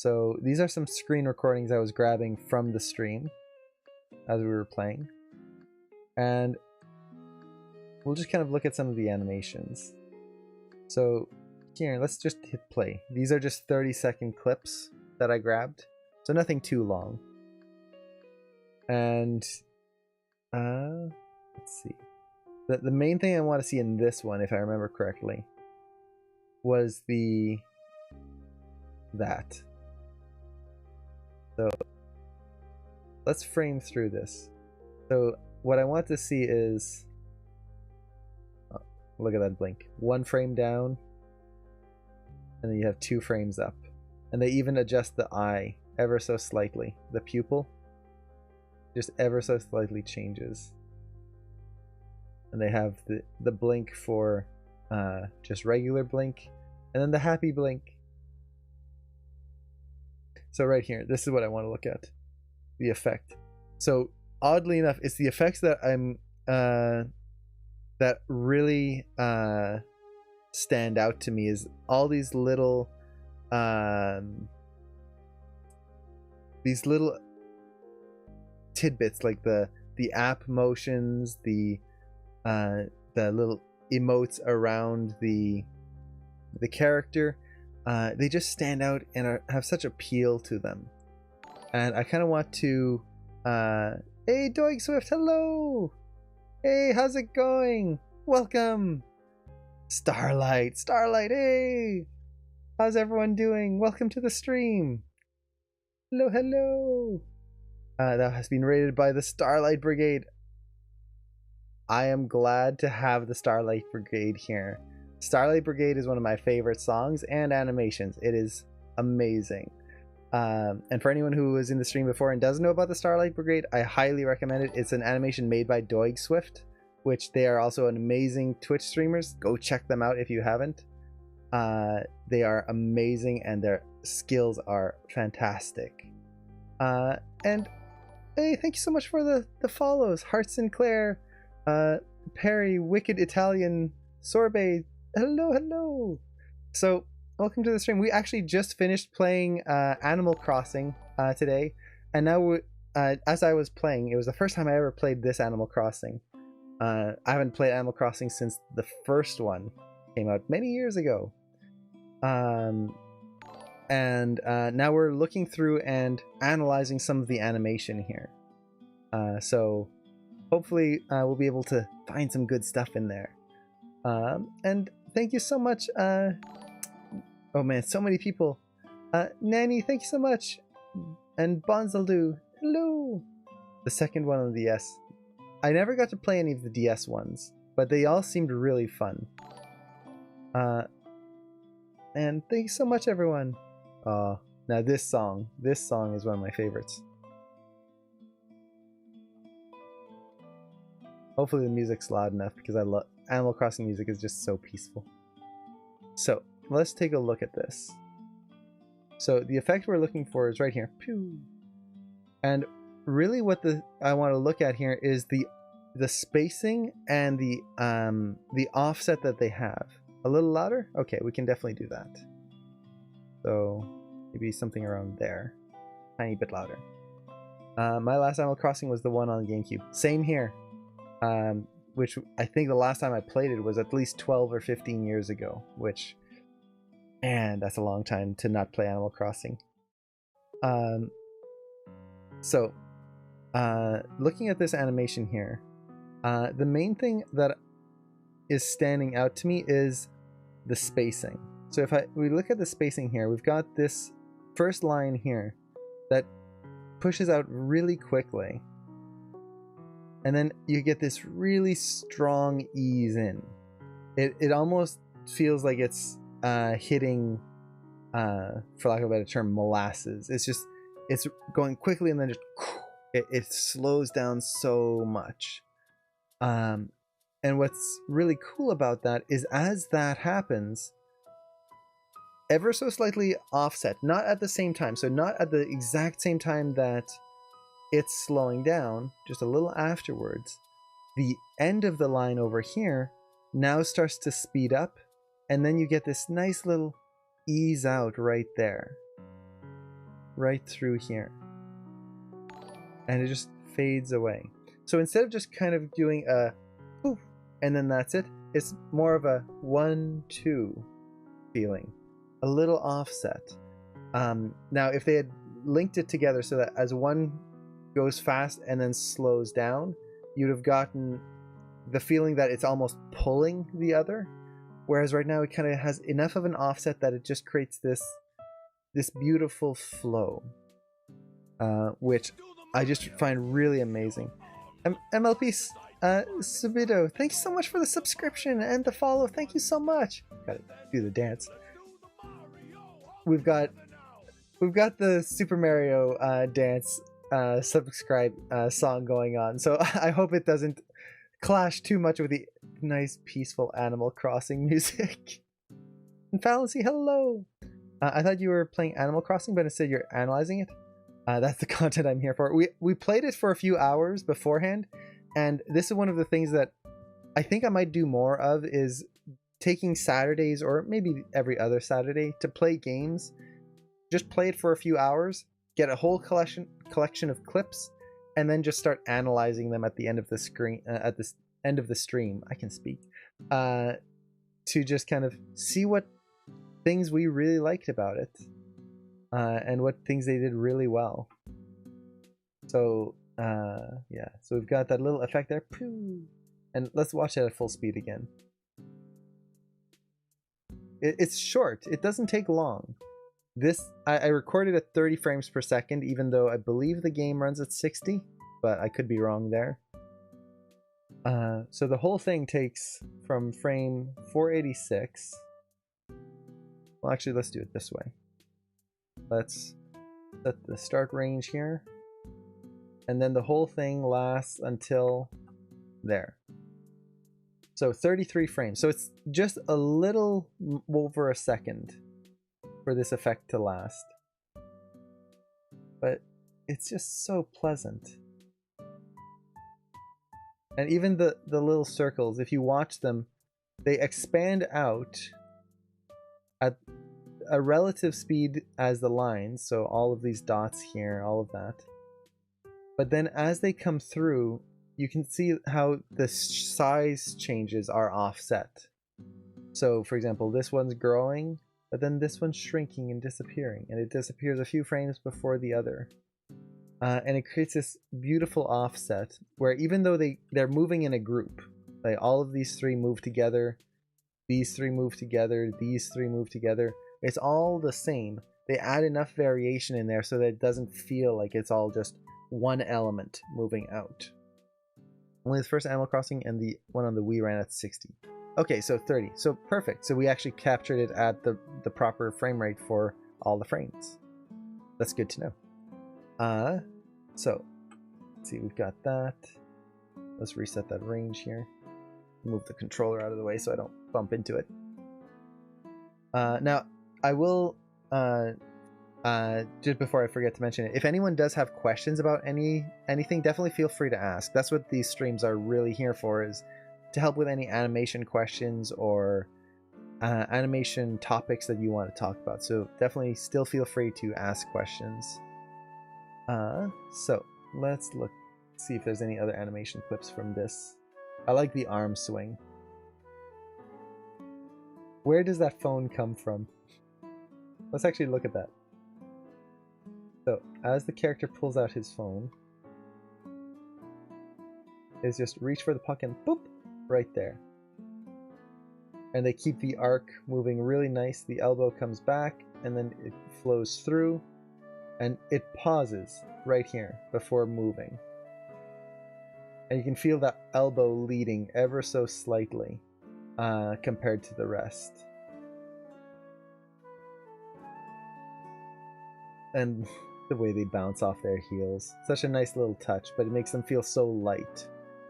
So these are some screen recordings I was grabbing from the stream as we were playing. And we'll just kind of look at some of the animations. So here, let's just hit play. These are just 30-second clips that I grabbed. So nothing too long. And let's see. The main thing I want to see in this one, if I remember correctly, was that. So let's frame through this. So what I want to see is, oh, look at that blink. 1 frame down, and then you have 2 frames up. And they even adjust the eye ever so slightly. The pupil just ever so slightly changes. And they have the blink for just regular blink, and then the happy blink. So right here, this is what I want to look at. The effect. So oddly enough, it's the effects that I'm that really stand out to me, is all these little tidbits, like the app motions, the little emotes around the character. They just stand out and have such appeal to them. And I kind of want to hey Doig Swift, hello! Hey, how's it going? Welcome! Starlight, hey! How's everyone doing? Welcome to the stream! Hello! That has been rated by the Starlight Brigade. I am glad to have the Starlight Brigade here. Starlight Brigade is one of my favorite songs and animations. It is amazing. And for anyone who was in the stream before and doesn't know about the Starlight Brigade, I highly recommend it. It's an animation made by Doig Swift, which they are also an amazing Twitch streamers. Go check them out if you haven't. They are amazing and their skills are fantastic. And hey, thank you so much for the follows. Heart Sinclair, Perry, Wicked Italian, Sorbet, hello. So welcome to the stream. We actually just finished playing Animal Crossing today, and now as I was playing, it was the first time I ever played this Animal Crossing. I haven't played Animal Crossing since the first one came out many years ago. And now we're looking through and analyzing some of the animation here. So hopefully we'll be able to find some good stuff in there. And thank you so much. Oh man, so many people. Nanny, thank you so much. And Bonzaldu, hello. The second one on the DS. I never got to play any of the DS ones, but they all seemed really fun. And thank you so much, everyone. Now this song is one of my favorites. Hopefully the music's loud enough, because I love Animal Crossing music. Is just so peaceful. So let's take a look at this. So the effect we're looking for is right here. Pew. And really what I want to look at here is the spacing and the offset that they have. A little louder? Okay, we can definitely do that. So maybe something around there. Tiny bit louder. My last Animal Crossing was the one on GameCube. Same here. Which I think the last time I played it was at least 12 or 15 years ago, which, man, that's a long time to not play Animal Crossing. So looking at this animation here, the main thing that is standing out to me is the spacing. So if we look at the spacing here, we've got this first line here that pushes out really quickly. And then you get this really strong ease in. It almost feels like it's hitting, for lack of a better term, molasses. It's going quickly and then just it slows down so much. And what's really cool about that is as that happens, ever so slightly offset, not at the same time, so not at the exact same time that it's slowing down, just a little afterwards, the end of the line over here now starts to speed up, and then you get this nice little ease out right there. right through here. And it just fades away. So instead of just kind of doing a poof and then that's it, it's more of a 1-2 feeling, a little offset. Now if they had linked it together so that as one goes fast and then slows down, you'd have gotten the feeling that it's almost pulling the other, whereas right now it kind of has enough of an offset that it just creates this beautiful flow, which I just find really amazing. MLP Subido, thank you so much for the subscription and the follow. Thank you so much. Gotta do the dance. We've got the Super Mario dance subscribe song going on, so I hope it doesn't clash too much with the nice peaceful Animal Crossing music. And Fallacy, hello. I thought you were playing Animal Crossing, but instead you're analyzing it. That's the content I'm here for. We played it for a few hours beforehand, and this is one of the things that I think I might do more of, is taking Saturdays or maybe every other Saturday to play games. Just play it for a few hours, get a whole collection of clips, and then just start analyzing them at the end of the screen, at the end of the stream. I can speak. To just kind of see what things we really liked about it, and what things they did really well. So yeah, so we've got that little effect there, and let's watch it at full speed again. It's short, it doesn't take long. This I recorded at 30 frames per second, even though I believe the game runs at 60, but I could be wrong there. So the whole thing takes from frame 486. Well, actually, let's do it this way. Let's set the start range here, and then the whole thing lasts until there. So 33 frames. So it's just a little over a second for this effect to last. But it's just so pleasant. And even the little circles, if you watch them, they expand out at a relative speed as the lines. So all of these dots here, all of that. But then as they come through, you can see how the size changes are offset. So for example, this one's growing, but then this one's shrinking and disappearing, and it disappears a few frames before the other. And it creates this beautiful offset where even though they're moving in a group, like all of these three move together, these three move together, these three move together, it's all the same. They add enough variation in there so that it doesn't feel like it's all just one element moving out. Only the first Animal Crossing and the one on the Wii ran at 60. Okay, so 30. So perfect. So we actually captured it at the proper frame rate for all the frames. That's good to know. So let's see, we've got that. Let's reset that range here. Move the controller out of the way so I don't bump into it. Now, I will, just before I forget to mention it, if anyone does have questions about anything, definitely feel free to ask. That's what these streams are really here for, is to help with any animation questions or animation topics that you want to talk about. So definitely still feel free to ask questions. So let's see if there's any other animation clips from this. I like the arm swing. Where does that phone come from? Let's actually look at that. So as the character pulls out his phone, is just reach for the puck and boop, right there. And they keep the arc moving really nice. The elbow comes back and then it flows through and it pauses right here before moving. And you can feel that elbow leading ever so slightly compared to the rest. And the way they bounce off their heels. Such a nice little touch, but it makes them feel so light.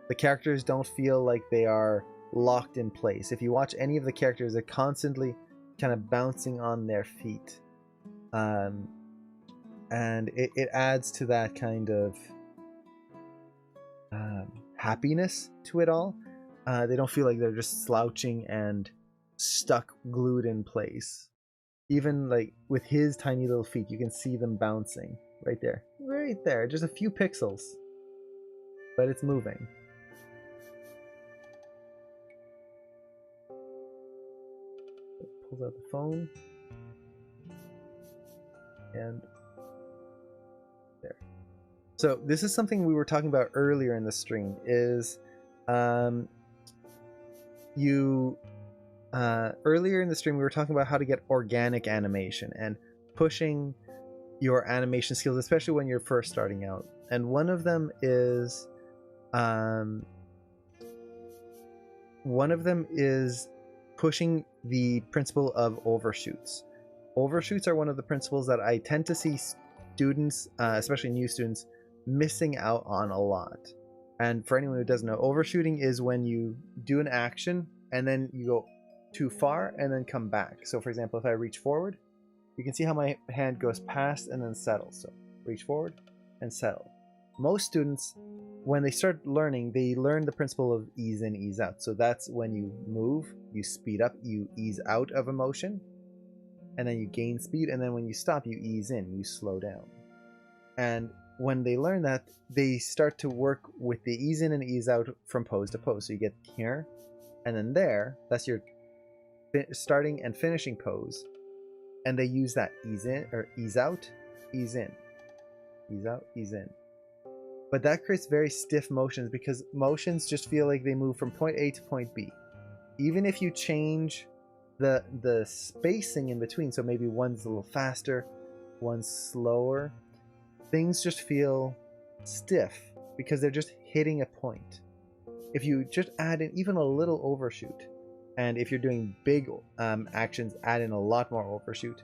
The characters don't feel like they are locked in place. If you watch any of the characters, they're constantly kind of bouncing on their feet. And it adds to that kind of happiness to it all. They don't feel like they're just slouching and stuck, glued in place. Even like with his tiny little feet, you can see them bouncing right there. Right there. Just a few pixels. But it's moving. Pulls out the phone. And there. So this is something we were talking about earlier in the stream, is earlier in the stream we were talking about how to get organic animation and pushing your animation skills, especially when you're first starting out. And one of them is pushing the principle of overshoots. Overshoots are one of the principles that I tend to see students, especially new students, missing out on a lot. And for anyone who doesn't know, overshooting is when you do an action and then you go too far and then come back. So for example, if I reach forward, you can see how my hand goes past and then settles. So reach forward and settle. Most students, when they start learning, they learn the principle of ease in, ease out. So that's when you move, you speed up, you ease out of a motion, and then you gain speed, and then when you stop, you ease in, you slow down. And when they learn that, they start to work with the ease in and ease out from pose to pose. So you get here, and then there, that's your starting and finishing pose. And they use that ease in, or ease out, ease in, ease out, ease in. But that creates very stiff motions, because motions just feel like they move from point A to point B. Even if you change the spacing in between, so maybe one's a little faster, one's slower, things just feel stiff because they're just hitting a point. If you just add in even a little overshoot, and if you're doing big actions, add in a lot more overshoot,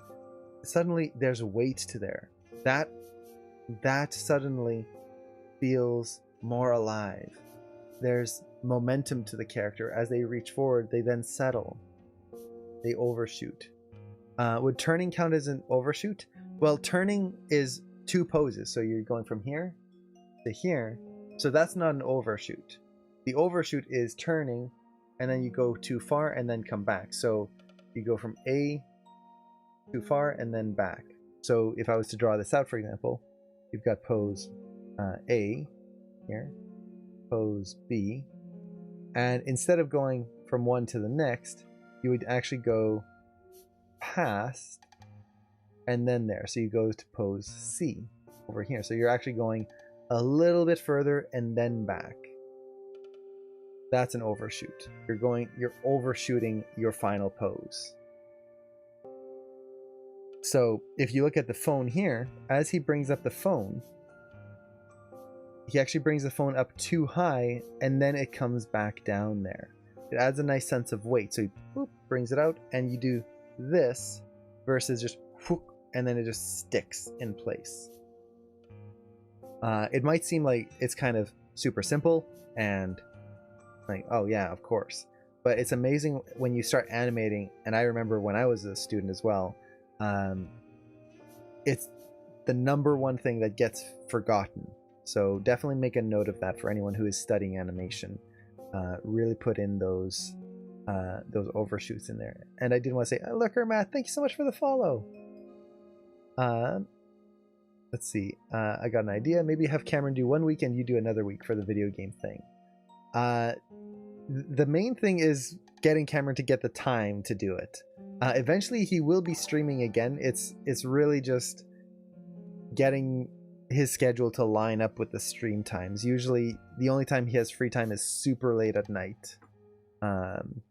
suddenly there's weight to there. That suddenly feels more alive. There's momentum to the character. As they reach forward, they then settle. They overshoot. Would turning count as an overshoot? Well, turning is two poses. So you're going from here to here. So that's not an overshoot. The overshoot is turning, and then you go too far and then come back. So you go from A too far and then back. So if I was to draw this out, for example, you've got pose A here, pose B, and instead of going from one to the next, you would actually go past and then there. So you go to pose C over here. So you're actually going a little bit further and then back. That's an overshoot. You're overshooting your final pose. So if you look at the phone here, as he brings up the phone, he actually brings the phone up too high, and then it comes back down there. It adds a nice sense of weight. So he brings it out, and you do this versus just whoop, and then it just sticks in place. It might seem like it's kind of super simple and like, oh yeah, of course. But it's amazing when you start animating, and I remember when I was a student as well, it's the number one thing that gets forgotten. So definitely make a note of that for anyone who is studying animation. Really put in those overshoots in there. And I did want to say, Lurker Matt, thank you so much for the follow. Let's see. I got an idea. Maybe have Cameron do 1 week and you do another week for the video game thing. The main thing is getting Cameron to get the time to do it. Eventually he will be streaming again. It's really just getting his schedule to line up with the stream times. Usually the only time he has free time is super late at night,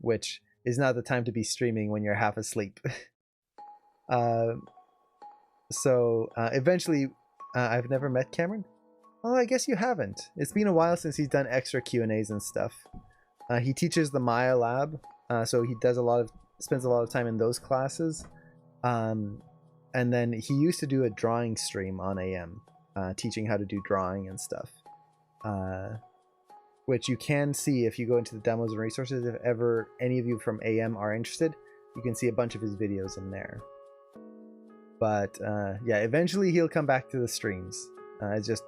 which is not the time to be streaming when you're half asleep. So eventually, I've never met Cameron. Oh, I guess you haven't. It's been a while since he's done extra Q&As and stuff. He teaches the Maya Lab, so he does spends a lot of time in those classes. And then he used to do a drawing stream on AM, teaching how to do drawing and stuff. Which you can see if you go into the demos and resources. If ever any of you from AM are interested, you can see a bunch of his videos in there. But yeah, eventually he'll come back to the streams. It's just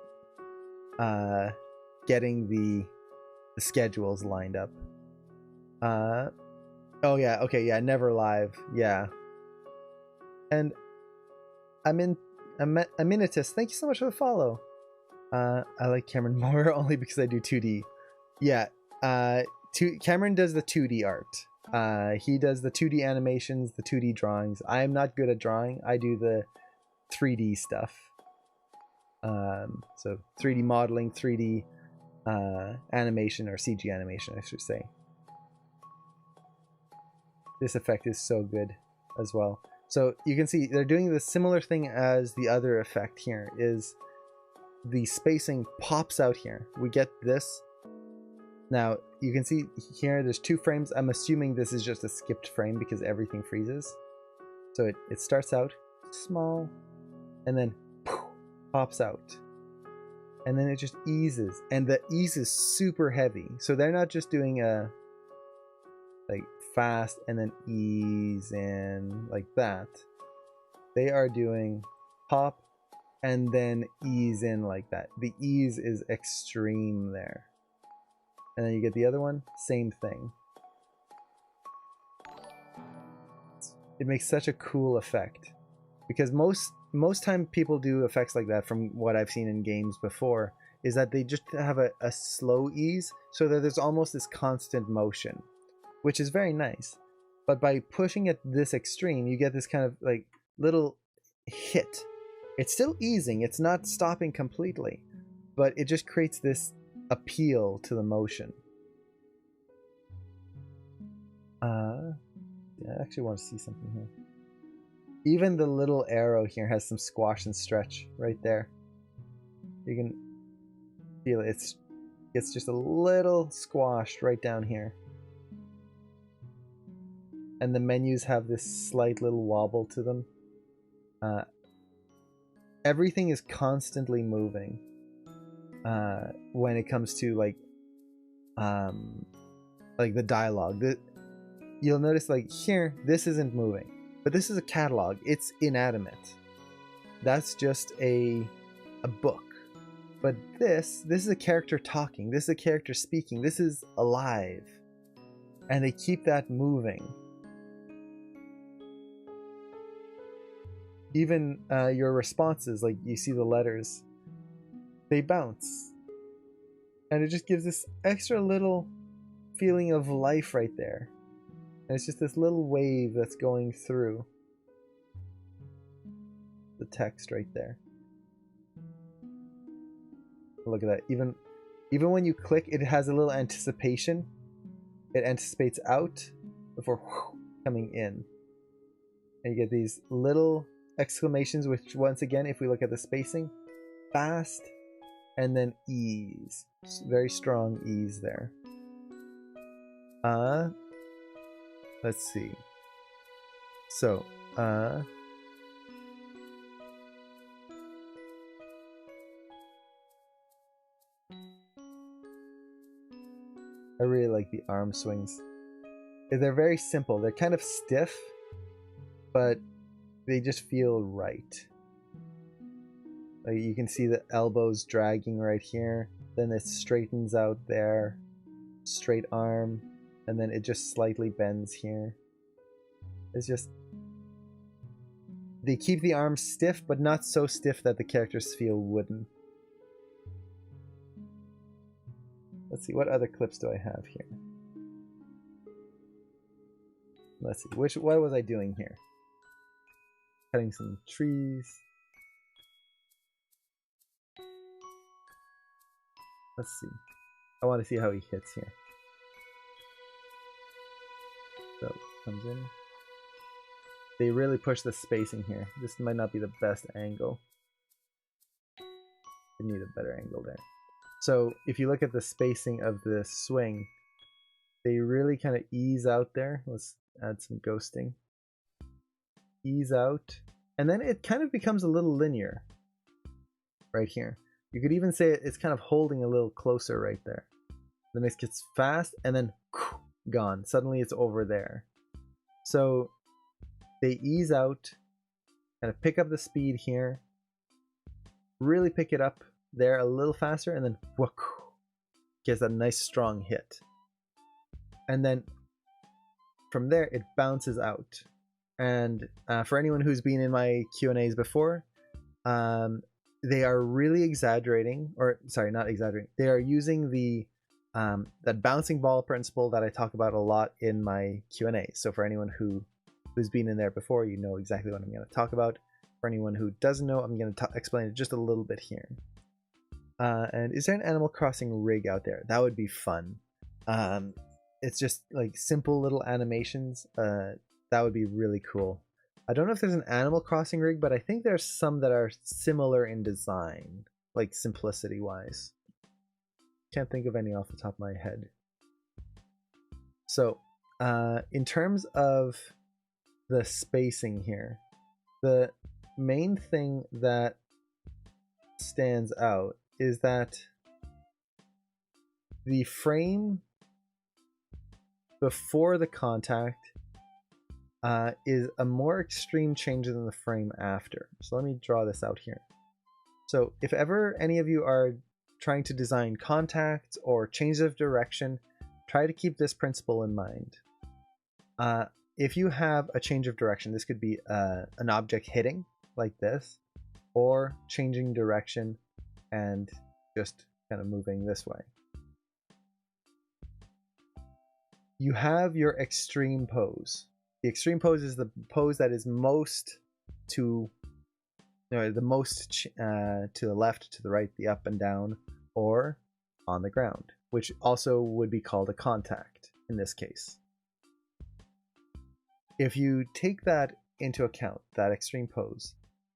getting the schedules lined up. Oh yeah, okay, yeah, never live. Yeah. And Aminitus, thank you so much for the follow. I like Cameron more only because I do 2D. Yeah, Cameron does the 2D art. He does the 2D animations, the 2D drawings. I am not good at drawing. I do the 3D stuff. So 3D modeling, 3D animation, or CG animation, I should say. This effect is so good as well. So you can see they're doing the similar thing as the other effect here, is the spacing pops out here. We get this. Now you can see here there's 2 frames. I'm assuming this is just a skipped frame because everything freezes. So it starts out small and then poof, pops out. And then it just eases. And the ease is super heavy. So they're not just doing a like fast and then ease in like that. They are doing pop and then ease in like that. The ease is extreme there. And then you get the other one, same thing. It makes such a cool effect, because most time people do effects like that, from what I've seen in games before, is that they just have a slow ease so that there's almost this constant motion, which is very nice. But by pushing it this extreme, you get this kind of like little hit. It's still easing, it's not stopping completely, but it just creates this appeal to the motion. I actually want to see something here. Even the little arrow here has some squash and stretch right there. You can feel it. It's just a little squashed right down here. And the menus have this slight little wobble to them. Everything is constantly moving when it comes to like the dialogue. You'll notice like here, this isn't moving, but this is a catalog. It's inanimate. That's just a book. But this is a character talking. This is a character speaking. This is alive. And they keep that moving. Even your responses, like you see the letters, they bounce. And it just gives this extra little feeling of life right there. And it's just this little wave that's going through the text right there. Look at that. Even when you click, it has a little anticipation. It anticipates out before coming in. And you get these little exclamations, which once again, if we look at the spacing, fast and then ease. Very strong ease there. Let's see. So, I really like the arm swings. They're very simple. They're kind of stiff, but they just feel right. Like you can see the elbows dragging right here. Then it straightens out there. Straight arm. And then it just slightly bends here. It's just... They keep the arms stiff, but not so stiff that the characters feel wooden. Let's see, what other clips do I have here? Let's see, what was I doing here? Cutting some trees. Let's see. I want to see how he hits here. So, comes in. They really push the spacing here. This might not be the best angle. I need a better angle there. So, if you look at the spacing of the swing, they really kind of ease out there. Let's add some ghosting. Ease out. And then it kind of becomes a little linear. Right here. You could even say it's kind of holding a little closer right there. Then it gets fast and then gone. Suddenly it's over there. So they ease out, kind of pick up the speed here, really pick it up there a little faster, and then gets a nice strong hit. And then from there it bounces out. And for anyone who's been in my Q&As before, they are really exaggerating, or sorry, not exaggerating. They are using the that bouncing ball principle that I talk about a lot in my Q&A. So for anyone who's been in there before, you know exactly what I'm going to talk about. For anyone who doesn't know, I'm going to explain it just a little bit here. And is there an Animal Crossing rig out there? That would be fun. It's just like simple little animations. That would be really cool. I don't know if there's an Animal Crossing rig, but I think there's some that are similar in design, like simplicity wise. Can't think of any off the top of my head. So in terms of the spacing here, the main thing that stands out is that the frame before the contact is a more extreme change than the frame after. So let me draw this out here. So if ever any of you are trying to design contacts or change of direction, try to keep this principle in mind. If you have a change of direction, this could be an object hitting like this, or changing direction and just kind of moving this way. You have your extreme pose. The extreme pose is the pose that is most to the left, to the right, the up and down, or on the ground, which also would be called a contact in this case. If you take that into account, that extreme pose,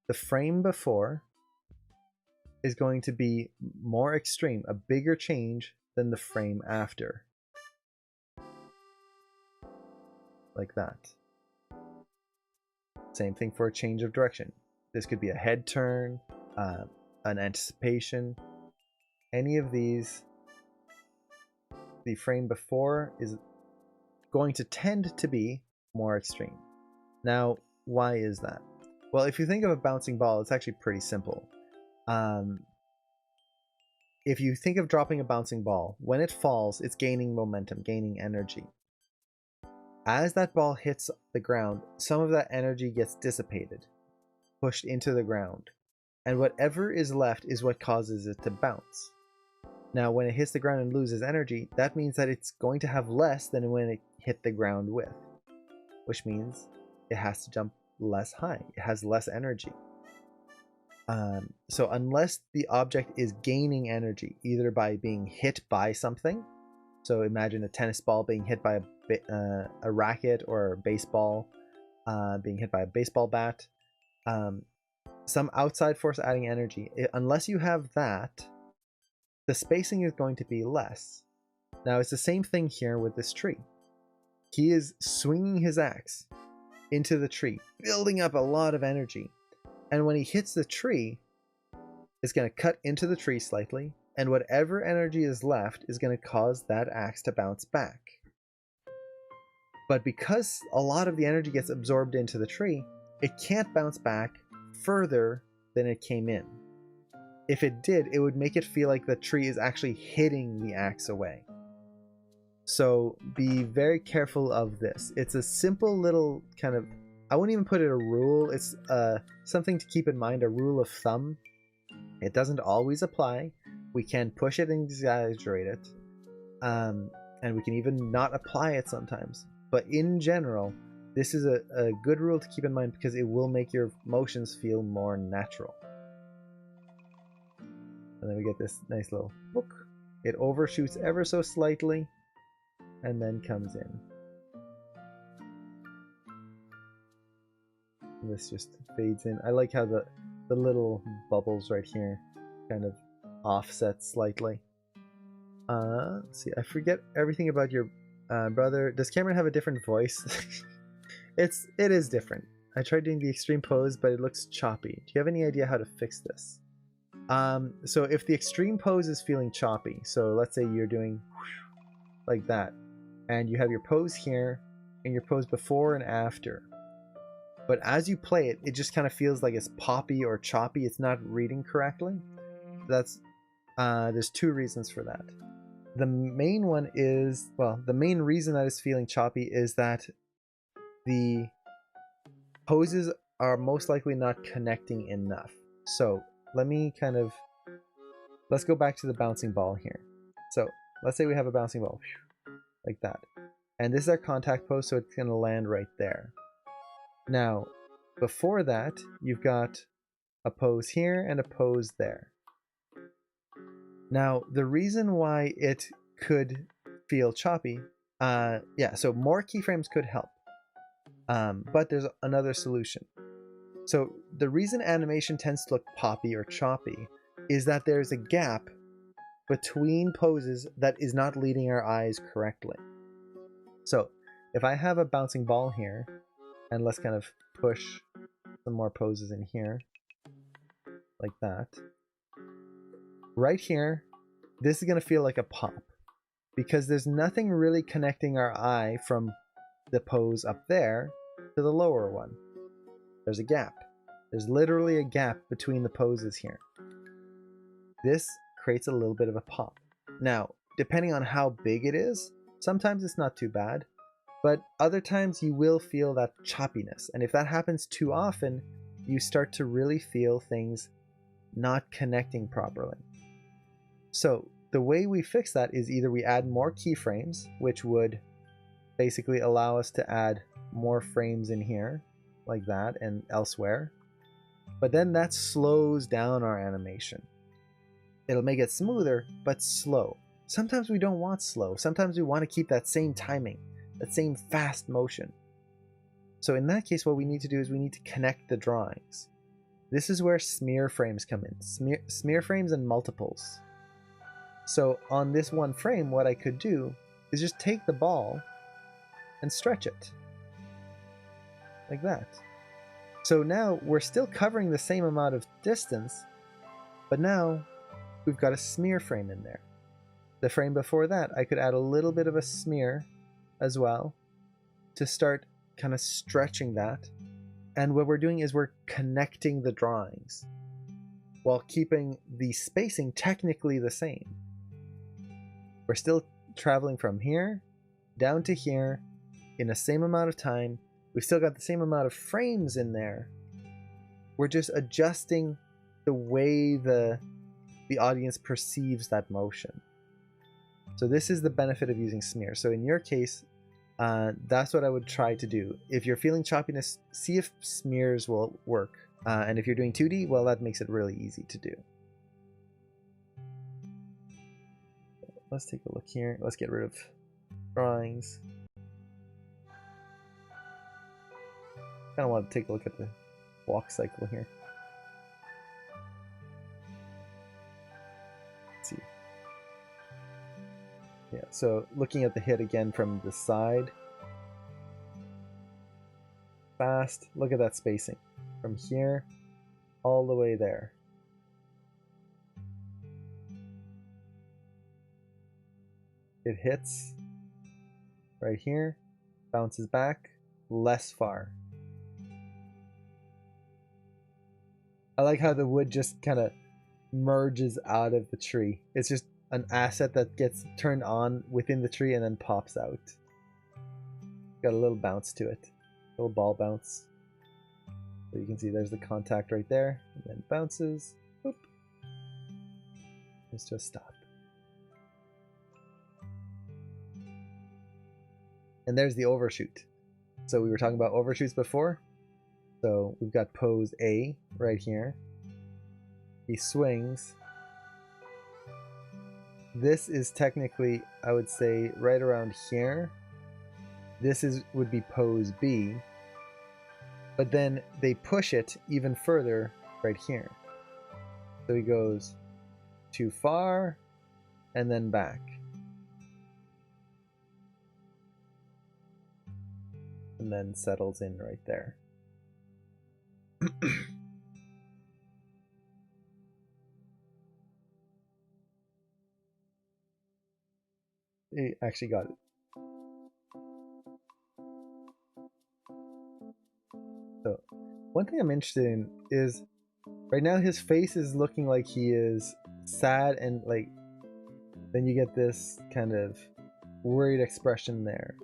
the frame before is going to be more extreme, a bigger change than the frame after. Like that. Same thing for a change of direction. This could be a head turn, an anticipation. Any of these, the frame before is going to tend to be more extreme. Now, why is that? Well, if you think of a bouncing ball, it's actually pretty simple. If you think of dropping a bouncing ball, when it falls, it's gaining momentum, gaining energy. As that ball hits the ground, some of that energy gets dissipated, pushed into the ground, and whatever is left is what causes it to bounce. Now, when it hits the ground and loses energy, that means that it's going to have less than when it hit the ground with, which means it has to jump less high. It has less energy. So unless the object is gaining energy, either by being hit by something, so imagine a tennis ball being hit by a racket, or a baseball being hit by a baseball bat, some outside force adding energy. Unless you have that, the spacing is going to be less. Now it's the same thing here with this tree. He is swinging his axe into the tree, building up a lot of energy. And when he hits the tree, it's going to cut into the tree slightly, and whatever energy is left is going to cause that axe to bounce back. But because a lot of the energy gets absorbed into the tree, it can't bounce back further than it came in. If it did, it would make it feel like the tree is actually hitting the axe away. So be very careful of this. It's a simple little kind of, I wouldn't even put it a rule, it's something to keep in mind, a rule of thumb. It doesn't always apply. We can push it and exaggerate it, and we can even not apply it sometimes. But in general, this is a good rule to keep in mind because it will make your motions feel more natural. And then we get this nice little look. It overshoots ever so slightly and then comes in. And this just fades in. I like how the little bubbles right here kind of offset slightly. Let's see, I forget everything about your brother. Does Cameron have a different voice? It is different. I tried doing the extreme pose, but it looks choppy. Do you have any idea how to fix this? So if the extreme pose is feeling choppy, so let's say you're doing like that, and you have your pose here and your pose before and after, but as you play it, it just kind of feels like it's poppy or choppy. It's not reading correctly. That's there's two reasons for that. The main one is, well, the main reason that it's feeling choppy is that the poses are most likely not connecting enough. So let me let's go back to the bouncing ball here. So let's say we have a bouncing ball like that. And this is our contact pose, so it's going to land right there. Now, before that, you've got a pose here and a pose there. Now, the reason why it could feel choppy, so more keyframes could help. But there's another solution. So the reason animation tends to look poppy or choppy is that there's a gap between poses that is not leading our eyes correctly. So if I have a bouncing ball here, and let's kind of push some more poses in here, like that. Right here, this is going to feel like a pop, because there's nothing really connecting our eye from the pose up there to the lower one. There's a gap. There's literally a gap between the poses here. This creates a little bit of a pop. Now, depending on how big it is, sometimes it's not too bad, but other times you will feel that choppiness. And if that happens too often, you start to really feel things not connecting properly. So the way we fix that is either we add more keyframes, which would basically allow us to add more frames in here, like that, and elsewhere. But then that slows down our animation. It'll make it smoother, but slow. Sometimes we don't want slow. Sometimes we want to keep that same timing, that same fast motion. So in that case, what we need to do is we need to connect the drawings. This is where smear frames come in. Smear frames and multiples. So on this one frame, what I could do is just take the ball and stretch it. Like that. So now we're still covering the same amount of distance, but now we've got a smear frame in there. The frame before that, I could add a little bit of a smear as well to start kind of stretching that. And what we're doing is we're connecting the drawings while keeping the spacing technically the same. We're still traveling from here down to here in the same amount of time. We've still got the same amount of frames in there. We're just adjusting the way the audience perceives that motion. So this is the benefit of using smear. So in your case, that's what I would try to do. If you're feeling choppiness, see if smears will work. And if you're doing 2D, well, that makes it really easy to do. Let's take a look here. Let's get rid of drawings. Kind of want to take a look at the walk cycle here. Let's see. Yeah, so looking at the hit again from the side. Fast. Look at that spacing. From here all the way there. It hits right here, bounces back, less far. I like how the wood just kind of merges out of the tree. It's just an asset that gets turned on within the tree and then pops out. Got a little bounce to it. A little ball bounce. So you can see there's the contact right there. And then bounces. Boop. It's just stop. And there's the overshoot. So we were talking about overshoots before. So we've got pose A right here. He swings. This is technically, I would say, right around here. This would be pose B. But then they push it even further right here. So he goes too far and then back. And then settles in right there. He actually got it. So, one thing I'm interested in is right now his face is looking like he is sad, and like then you get this kind of worried expression there.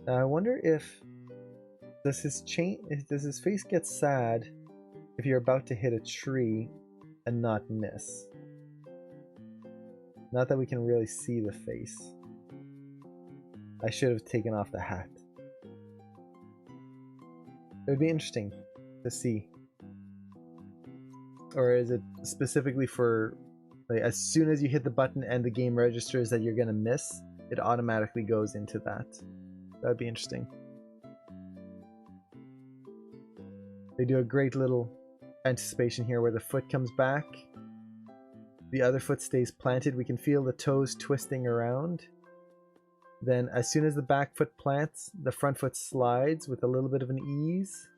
Now I wonder if Does his face get sad if you're about to hit a tree and not miss? Not that we can really see the face. I should have taken off the hat. It would be interesting to see. Or is it specifically for, like, as soon as you hit the button and the game registers that you're gonna miss, it automatically goes into that? That'd be interesting. They do a great little anticipation here where the foot comes back, the other foot stays planted, we can feel the toes twisting around. Then as soon as the back foot plants, the front foot slides with a little bit of an ease.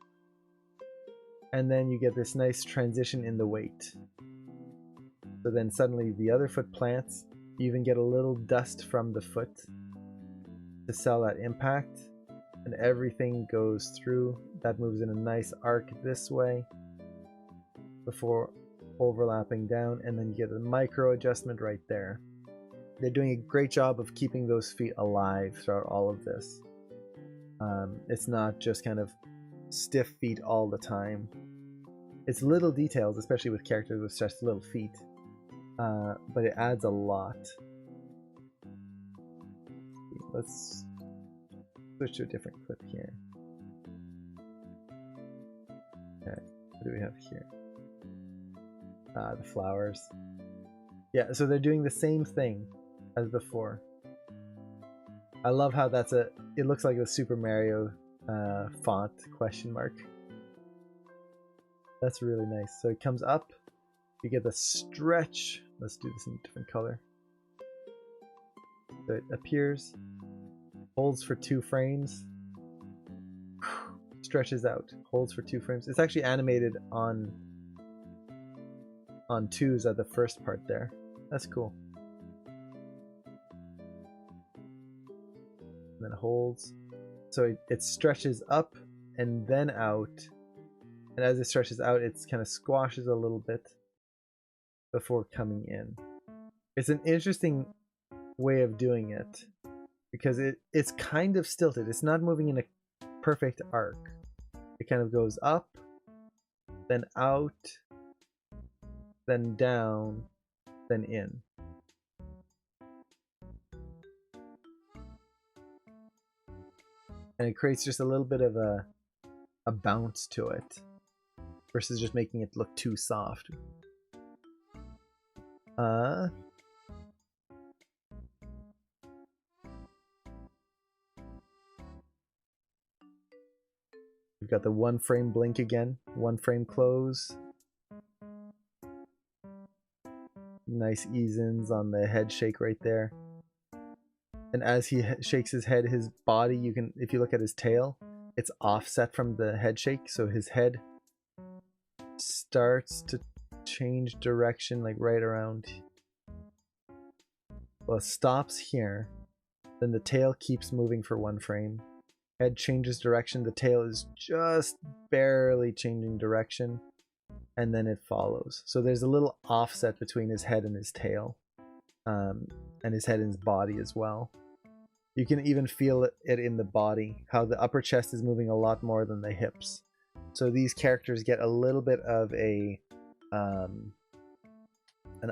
And then you get this nice transition in the weight. So then suddenly the other foot plants, you even get a little dust from the foot to sell that impact. And everything goes through. That moves in a nice arc this way before overlapping down, and then you get a micro adjustment right there. They're doing a great job of keeping those feet alive throughout all of this. It's not just kind of stiff feet all the time. It's little details, especially with characters with just little feet, but it adds a lot. Let's switch to a different clip here. Okay, what do we have here? The flowers. Yeah, so they're doing the same thing as before. I love how it looks like a Super Mario font question mark. That's really nice. So it comes up, you get the stretch. Let's do this in a different color. So it appears, holds for 2 frames, stretches out, holds for 2 frames. It's actually animated on 2s at the first part there. That's cool. And then it holds. So it stretches up and then out. And as it stretches out, it kind of squashes a little bit before coming in. It's an interesting way of doing it because it's kind of stilted. It's not moving in a perfect arc. It kind of goes up, then out, then down, then in. And it creates just a little bit of a bounce to it versus just making it look too soft. We've got the 1 frame blink again, 1 frame close. Nice ease-ins on the head shake right there. And as he shakes his head, his body, you can, if you look at his tail, it's offset from the head shake, so his head starts to change direction like right around. Well, it stops here, then the tail keeps moving for 1 frame. Head changes direction, the tail is just barely changing direction, and then it follows. So there's a little offset between his head and his tail, and his head and his body as well. You can even feel it in the body, how the upper chest is moving a lot more than the hips. So these characters get a little bit of an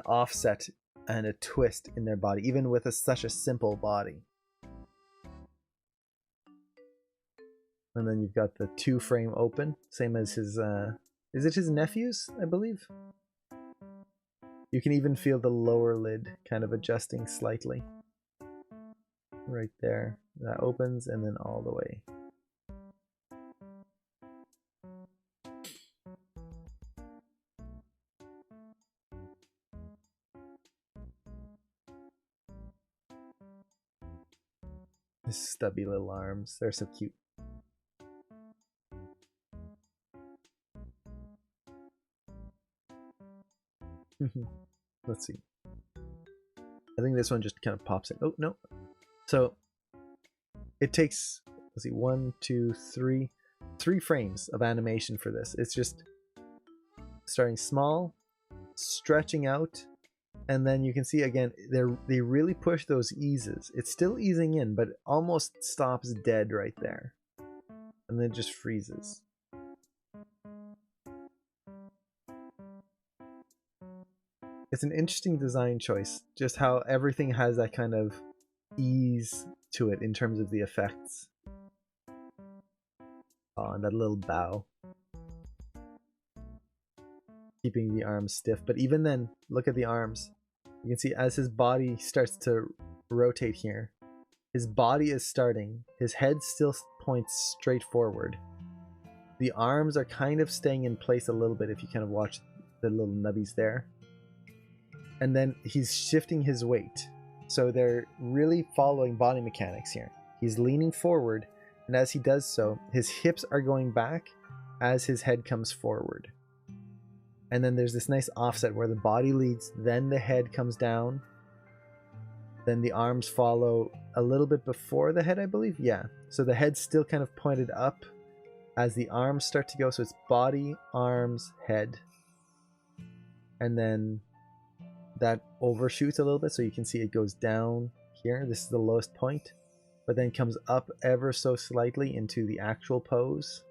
offset and a twist in their body, even with such a simple body. And then you've got the 2 frame open, same as his, is it his nephew's, I believe? You can even feel the lower lid kind of adjusting slightly. Right there. That opens and then all the way. His stubby little arms, they're so cute. Let's see. I think this one just kind of pops in. Oh, no. So it takes, let's see, 1, 2, 3 frames of animation for this. It's just starting small, stretching out, and then you can see again, they really push those eases. It's still easing in, but it almost stops dead right there. and then it just freezes. It's an interesting design choice, just how everything has that kind of ease to it in terms of the effects. Oh, and that little bow. Keeping the arms stiff, but even then, look at the arms. You can see as his body starts to rotate here, his body is starting, his head still points straight forward. The arms are kind of staying in place a little bit if you kind of watch the little nubbies there. And then he's shifting his weight. So they're really following body mechanics here. He's leaning forward, and as he does so, his hips are going back as his head comes forward. And then there's this nice offset where the body leads, then the head comes down, then the arms follow a little bit before the head, I believe. Yeah, so the head's still kind of pointed up as the arms start to go. So it's body, arms, head. And then that overshoots a little bit, so you can see it goes down here. This is the lowest point, but then comes up ever so slightly into the actual pose.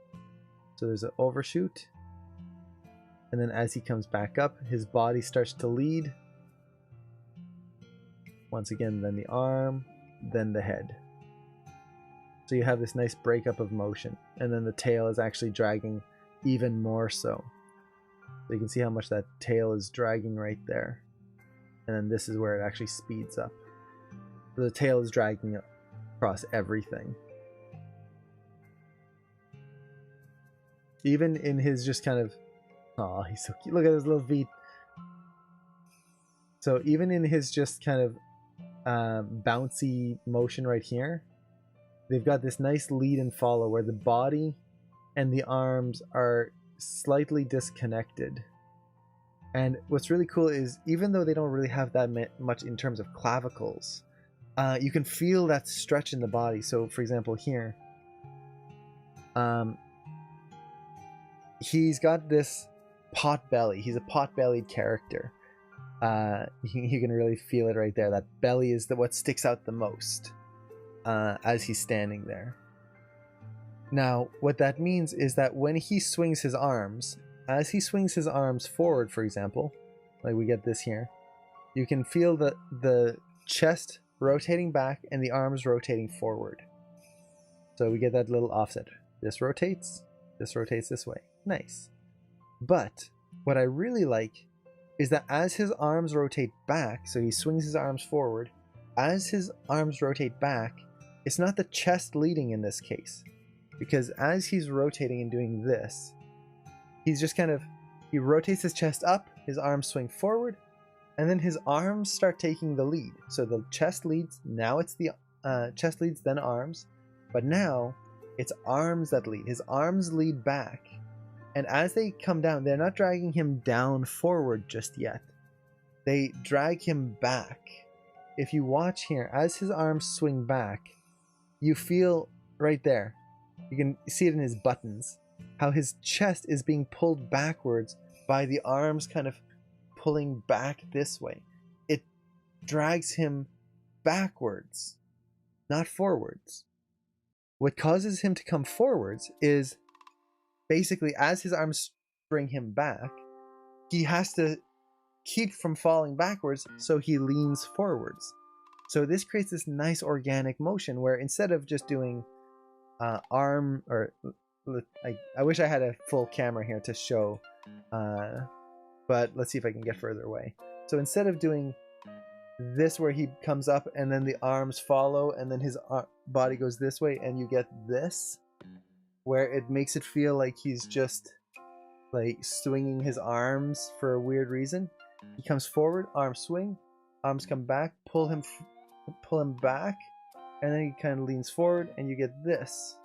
So there's an overshoot. And then as he comes back up, his body starts to lead. Once again, then the arm, then the head. So you have this nice breakup of motion. And then the tail is actually dragging even more so. So you can see how much that tail is dragging right there. And then this is where it actually speeds up. So the tail is dragging across everything. Even in his just kind of... Aw, he's so cute. Look at his little feet. So even in his just kind of bouncy motion right here, they've got this nice lead and follow where the body and the arms are slightly disconnected. And what's really cool is even though they don't really have that much in terms of clavicles, you can feel that stretch in the body. So for example here, he's got this pot belly. He's a pot-bellied character. You can really feel it right there. That belly is what sticks out the most as he's standing there. Now, what that means is that when he swings his arms, as he swings his arms forward, for example, like we get this here, you can feel the chest rotating back and the arms rotating forward. So we get that little offset. This rotates this way. Nice. But what I really like is that as his arms rotate back, so he swings his arms forward, as his arms rotate back, it's not the chest leading in this case. Because as he's rotating and doing this, he's just kind of, he rotates his chest up, his arms swing forward, and then his arms start taking the lead. So the chest leads, now it's the chest leads, then arms, but now it's arms that lead. His arms lead back. And as they come down, they're not dragging him down forward just yet. They drag him back. If you watch here, as his arms swing back, you feel right there, you can see it in his buttons, how his chest is being pulled backwards by the arms kind of pulling back this way. It drags him backwards, not forwards. What causes him to come forwards is basically as his arms bring him back, he has to keep from falling backwards, so he leans forwards. So this creates this nice organic motion where instead of just doing arm, or I wish I had a full camera here to show, but let's see if I can get further away. So instead of doing this where he comes up and then the arms follow and then his body goes this way and you get this, where it makes it feel like he's just like swinging his arms for a weird reason. He comes forward, arms swing, arms come back, pull him back, and then he kind of leans forward and you get this.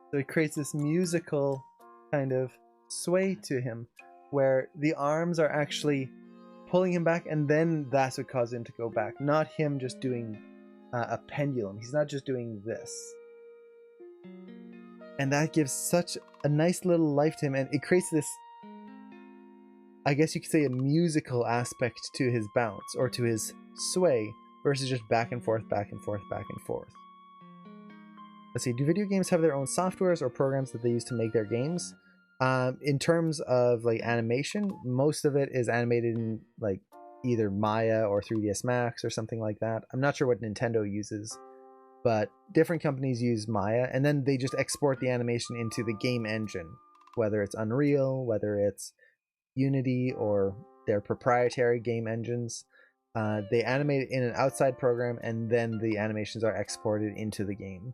So it creates this musical kind of sway to him where the arms are actually pulling him back, and then that's what causes him to go back, not him just doing a pendulum. He's not just doing this. And that gives such a nice little life to him, and it creates this, I guess you could say, a musical aspect to his bounce or to his sway versus just back and forth, back and forth, back and forth. let's see, do video games have their own softwares or programs that they use to make their games? In terms of like animation, most of it is animated in like either Maya or 3ds Max or something like that. I'm not sure what Nintendo uses, but different companies use Maya, and then they just export the animation into the game engine, whether it's Unreal, whether it's Unity, or their proprietary game engines. They animate it in an outside program, and then the animations are exported into the game.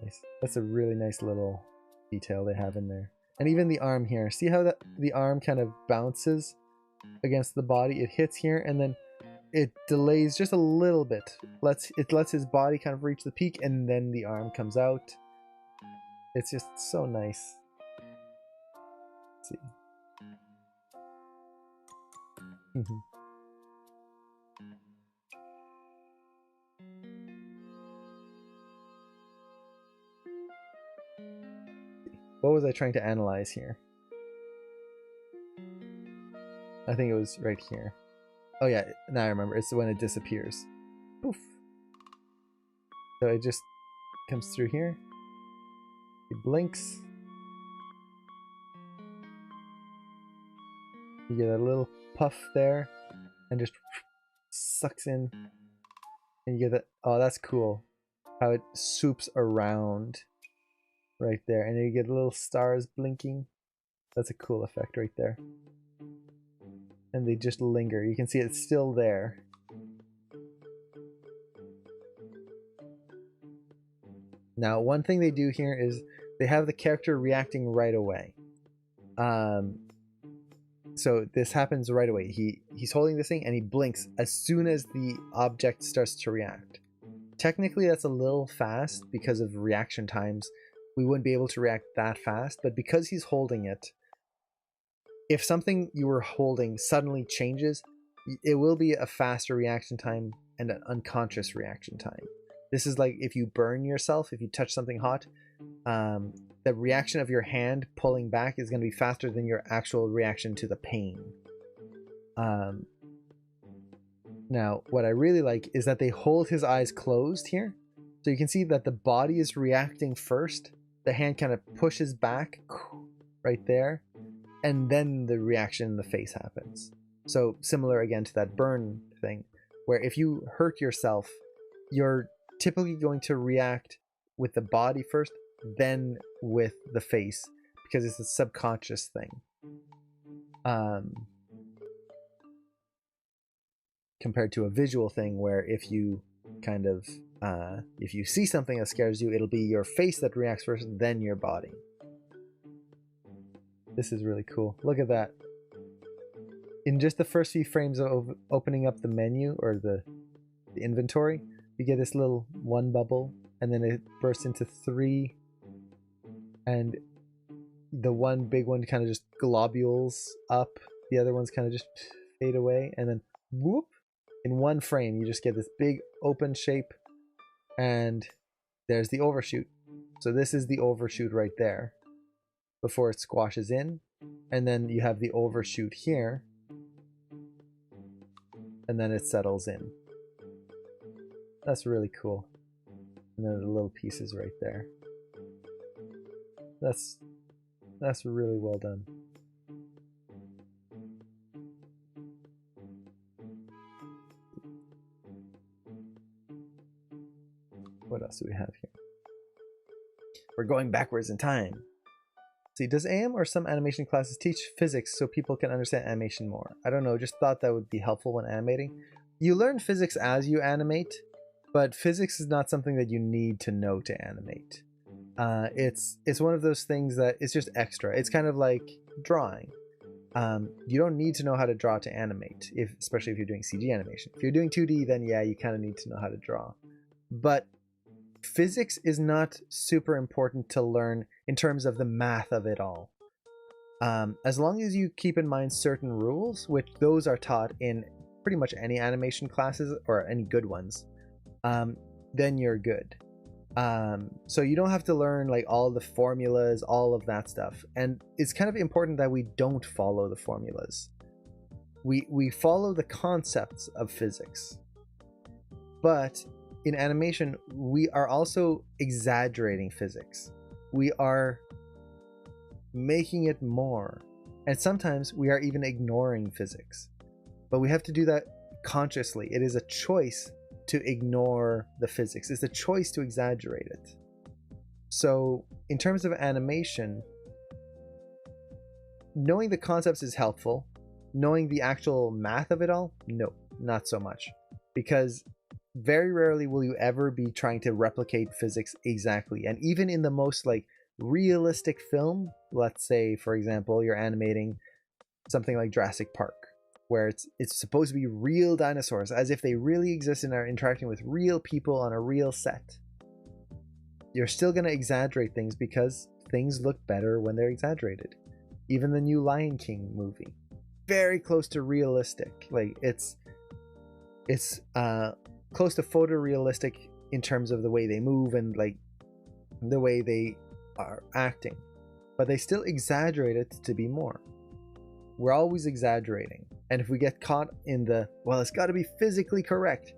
Nice. That's a really nice little detail they have in there. And even the arm here. See how the arm kind of bounces against the body? It hits here, and then it delays just a little bit. It lets his body kind of reach the peak, and then the arm comes out. It's just so nice. Let's see. What was I trying to analyze here? I think it was right here. Oh yeah, now I remember. It's when it disappears. Poof. So it just comes through here. It blinks. You get a little puff there, and just sucks in. And you get that. Oh, that's cool. How it swoops around right there, and you get little stars blinking. That's a cool effect right there. And they just linger. You can see it's still there. Now, one thing they do here is they have the character reacting right away. So this happens right away. He's holding this thing and he blinks as soon as the object starts to react. Technically, that's a little fast because of reaction times. We wouldn't be able to react that fast, but because he's holding it, if something you were holding suddenly changes, it will be a faster reaction time and an unconscious reaction time. This is like if you burn yourself, if you touch something hot, the reaction of your hand pulling back is going to be faster than your actual reaction to the pain. Now, what I really like is that they hold his eyes closed here. So you can see that the body is reacting first. The hand kind of pushes back right there. And then the reaction in the face happens. So similar again to that burn thing, where if you hurt yourself, you're typically going to react with the body first, then with the face, because it's a subconscious thing. Compared to a visual thing where if you kind of, if you see something that scares you, it'll be your face that reacts first, then your body. This is really cool. Look at that. In just the first few frames of opening up the menu or the inventory, you get this little one bubble, and then it bursts into 3, and the one big one kind of just globules up, the other ones kind of just fade away, and then whoop, in one frame you just get this big open shape, and there's the overshoot. So this is the overshoot right there before it squashes in, and then you have the overshoot here, and then it settles in. That's really cool. And then the little pieces right there. That's really well done. What else do we have here? We're going backwards in time. See, does AM or some animation classes teach physics so people can understand animation more? I don't know, just thought that would be helpful when animating. You learn physics as you animate, but physics is not something that you need to know to animate. It's one of those things that it's just extra. It's kind of like drawing. You don't need to know how to draw to animate, especially if you're doing CG animation. If you're doing 2D, then yeah, you kind of need to know how to draw. But physics is not super important to learn in terms of the math of it all. As long as you keep in mind certain rules, which those are taught in pretty much any animation classes or any good ones, then you're good. So you don't have to learn like all the formulas, all of that stuff. And it's kind of important that we don't follow the formulas. We follow the concepts of physics. But in animation, we are also exaggerating physics. We are making it more. And sometimes we are even ignoring physics. But we have to do that consciously. It is a choice to ignore the physics. It's a choice to exaggerate it. So in terms of animation, knowing the concepts is helpful. Knowing the actual math of it all, no, not so much. Because very rarely will you ever be trying to replicate physics exactly. And even in the most like realistic film, let's say for example you're animating something like Jurassic Park, where it's supposed to be real dinosaurs as if they really exist and are interacting with real people on a real set. You're still going to exaggerate things because things look better when they're exaggerated. Even the new Lion King movie, very close to realistic. Like it's close to photorealistic in terms of the way they move and like the way they are acting, but they still exaggerate it to be more. We're always exaggerating, and if we get caught in the, well, it's got to be physically correct,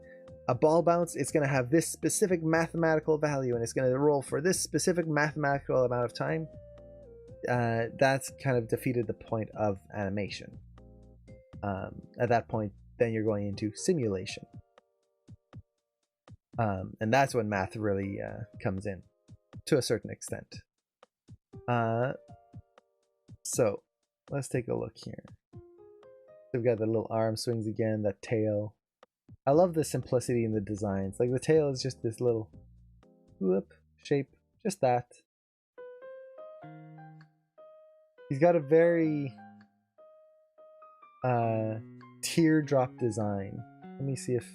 a ball bounce, it's going to have this specific mathematical value and it's going to roll for this specific mathematical amount of time, that's kind of defeated the point of animation. At that point, then you're going into simulation. And that's when math really comes in to a certain extent. So let's take a look here. So we've got the little arm swings again, that tail. I love the simplicity in the designs. Like the tail is just this little whoop shape, just that. He's got a very teardrop design. Let me see if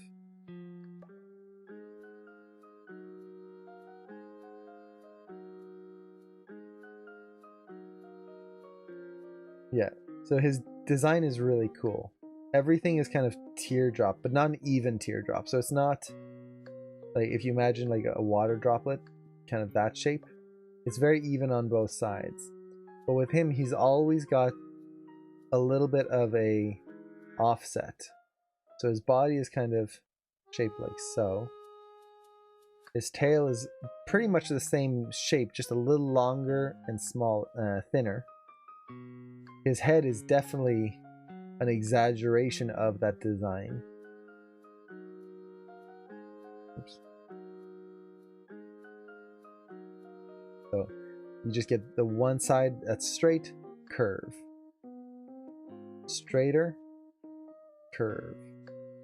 yeah, so his design is really cool. Everything is kind of teardrop, but not an even teardrop. So it's not like if you imagine like a water droplet, kind of that shape. It's very even on both sides. But with him, he's always got a little bit of a offset. So his body is kind of shaped like so. His tail is pretty much the same shape, just a little longer and thinner. His head is definitely an exaggeration of that design. Oops. So you just get the one side that's straight, curve. Straighter, curve.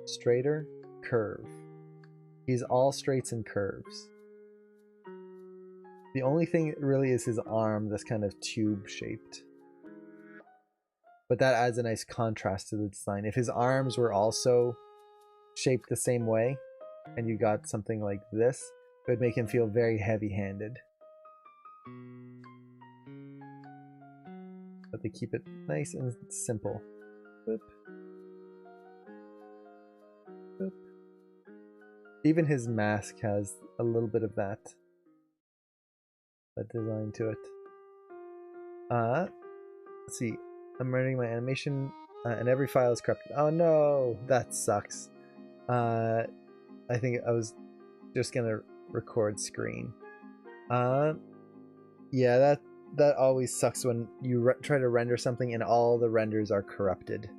Straighter, curve. He's all straights and curves. The only thing really is his arm that's kind of tube shaped. But that adds a nice contrast to the design. If his arms were also shaped the same way, and you got something like this, it would make him feel very heavy-handed. But they keep it nice and simple. Boop. Boop. Even his mask has a little bit of that design to it. Let's see. I'm running my animation, and every file is corrupted. Oh no, that sucks. I think I was just gonna record screen. Yeah, that always sucks when you try to render something and all the renders are corrupted.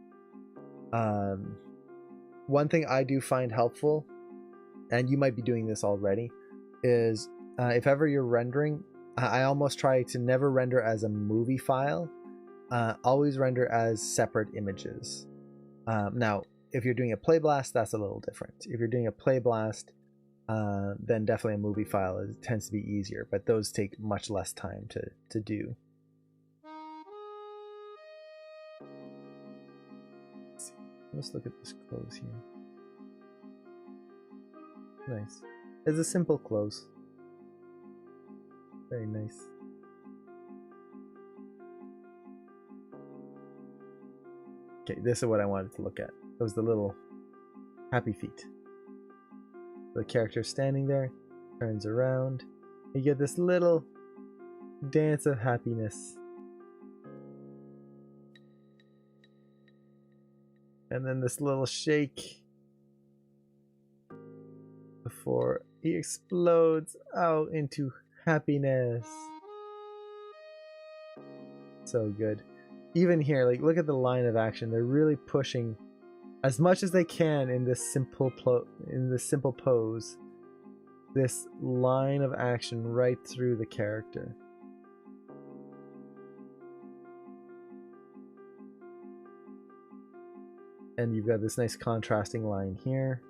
One thing I do find helpful, and you might be doing this already, is if ever you're rendering, I almost try to never render as a movie file. Always render as separate images. Now, if you're doing a play blast, that's a little different. If you're doing a play blast, then definitely a movie file tends to be easier, but those take much less time to do. Let's look at this close here. Nice. It's a simple close. Very nice. Okay, this is what I wanted to look at. It was the little happy feet. The character standing there, turns around. You get this little dance of happiness. And then this little shake. before he explodes out into happiness. So good. Even here, like, look at the line of action. They're really pushing as much as they can in this simple pose. This line of action right through the character. And you've got this nice contrasting line here.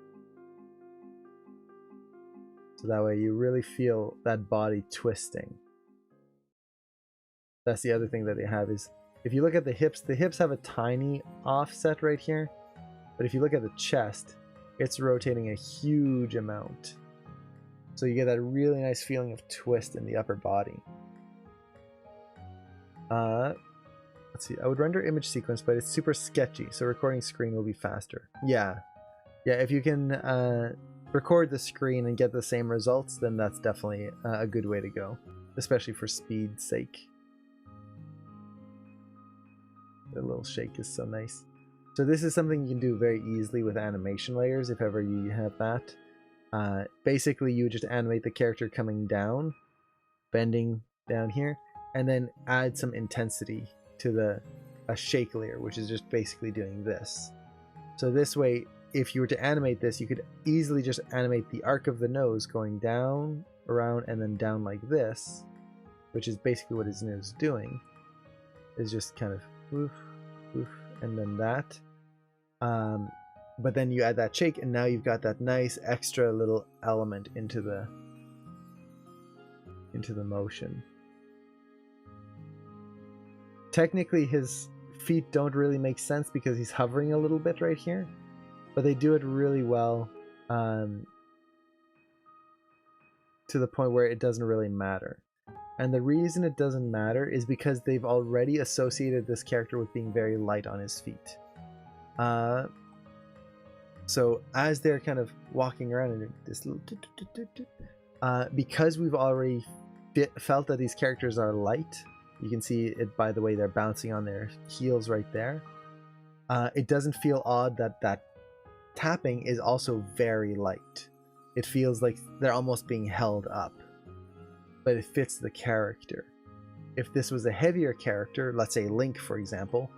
So that way you really feel that body twisting. That's the other thing that they have is, if you look at the hips have a tiny offset right here. But if you look at the chest, it's rotating a huge amount. So you get that really nice feeling of twist in the upper body. Let's see, I would render image sequence, but it's super sketchy, so recording screen will be faster. Yeah, if you can record the screen and get the same results, then that's definitely a good way to go, especially for speed's sake. The little shake is so nice. So this is something you can do very easily with animation layers if ever you have that. Basically, you just animate the character coming down, bending down here, and then add some intensity to a shake layer, which is just basically doing this. So this way, if you were to animate this, you could easily just animate the arc of the nose going down, around, and then down like this, which is basically what his nose is doing. Is just kind of woof, woof, and then that. But then you add that shake, and now you've got that nice extra little element into the motion. Technically, his feet don't really make sense because he's hovering a little bit right here, but they do it really well, to the point where it doesn't really matter. And the reason it doesn't matter is because they've already associated this character with being very light on his feet. So as they're kind of walking around in this little because we've already felt that these characters are light, you can see it by the way they're bouncing on their heels right there. It doesn't feel odd that tapping is also very light. It feels like they're almost being held up, but it fits the character. If this was a heavier character, let's say Link for example,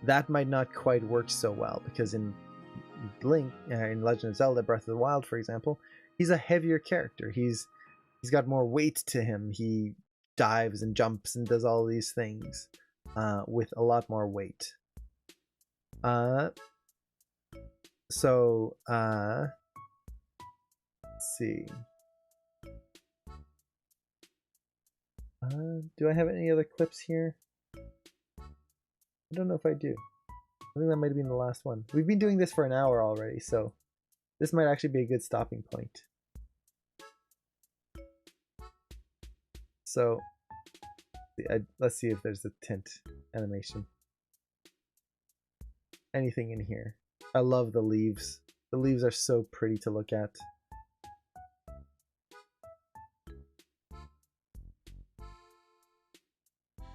that might not quite work so well, because in Link, in Legend of Zelda Breath of the Wild for example, he's a heavier character. He's got more weight to him. He dives and jumps and does all these things with a lot more weight. Let's see. Do I have any other clips here? I don't know if I do. I think that might have been the last one. We've been doing this for an hour already, so this might actually be a good stopping point. So let's see if there's a tint animation. Anything in here. I love the leaves. The leaves are so pretty to look at.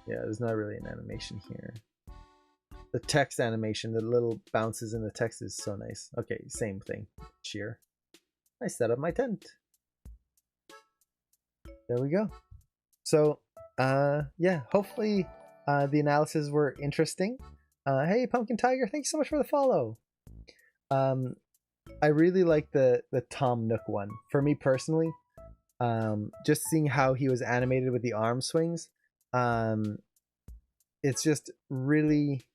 Yeah, there's not really an animation here. The text animation, the little bounces in the text is so nice. Okay, same thing. Cheer. I set up my tent. There we go. So, yeah, hopefully the analyses were interesting. Hey, Pumpkin Tiger, thank you so much for the follow. I really like the Tom Nook one. For me personally, just seeing how he was animated with the arm swings, it's just really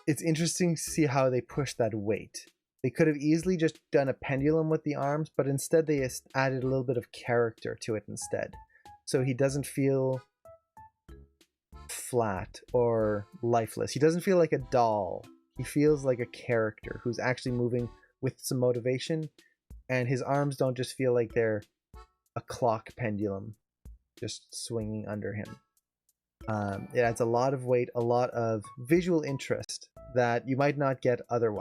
it's interesting to see how they push that weight. They could have easily just done a pendulum with the arms, but instead they added a little bit of character to it instead. So he doesn't feel flat or lifeless. He doesn't feel like a doll. He feels like a character who's actually moving with some motivation, and his arms don't just feel like they're a clock pendulum just swinging under him. It adds a lot of weight, a lot of visual interest that you might not get otherwise.